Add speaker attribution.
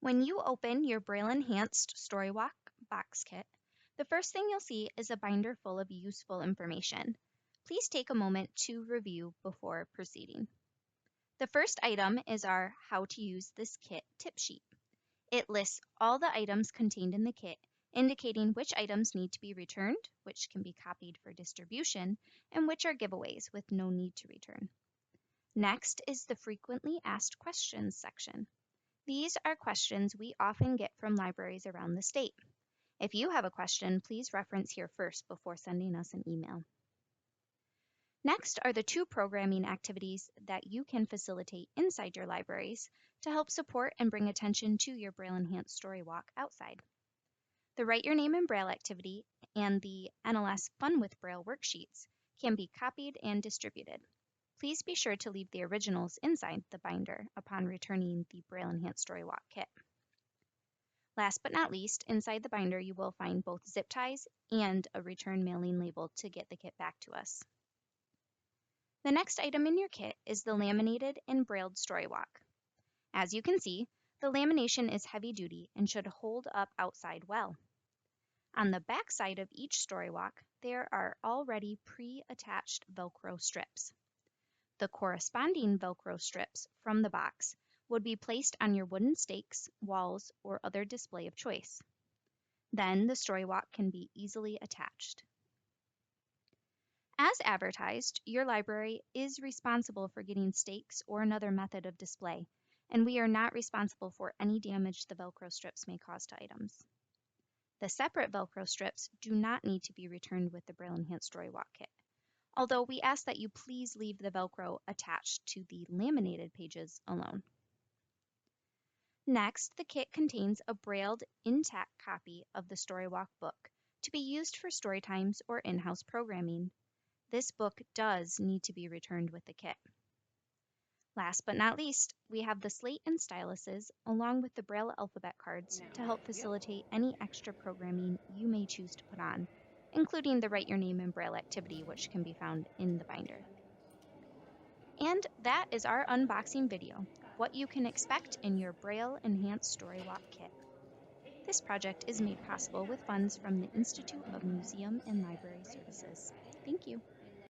Speaker 1: When you open your Braille Enhanced StoryWalk box kit, the first thing you'll see is a binder full of useful information. Please take a moment to review before proceeding. The first item is our How to Use This Kit tip sheet. It lists all the items contained in the kit, indicating which items need to be returned, which can be copied for distribution, and which are giveaways with no need to return. Next is the Frequently Asked Questions section. These are questions we often get from libraries around the state. If you have a question, please reference here first before sending us an email. Next are the 2 programming activities that you can facilitate inside your libraries to help support and bring attention to your Braille Enhanced StoryWalk outside. The Write Your Name in Braille activity and the NLS Fun with Braille worksheets can be copied and distributed. Please be sure to leave the originals inside the binder upon returning the Braille Enhanced StoryWalk kit. Last but not least, inside the binder you will find both zip ties and a return mailing label to get the kit back to us. The next item in your kit is the Laminated and Brailled StoryWalk. As you can see, the lamination is heavy duty and should hold up outside well. On the back side of each StoryWalk, there are already pre-attached Velcro strips. The corresponding Velcro strips from the box would be placed on your wooden stakes, walls, or other display of choice. Then the StoryWalk can be easily attached. As advertised, your library is responsible for getting stakes or another method of display, and we are not responsible for any damage the Velcro strips may cause to items. The separate Velcro strips do not need to be returned with the Braille Enhanced StoryWalk kit, although we ask that you please leave the Velcro attached to the laminated pages alone. Next, the kit contains a brailled intact copy of the StoryWalk book to be used for story times or in-house programming. This book does need to be returned with the kit. Last but not least, we have the slate and styluses along with the Braille alphabet cards to help facilitate any extra programming you may choose to put on, including the Write Your Name in Braille activity, which can be found in the binder. And that is our unboxing video, what you can expect in your Braille Enhanced StoryWalk kit. This project is made possible with funds from the Institute of Museum and Library Services. Thank you.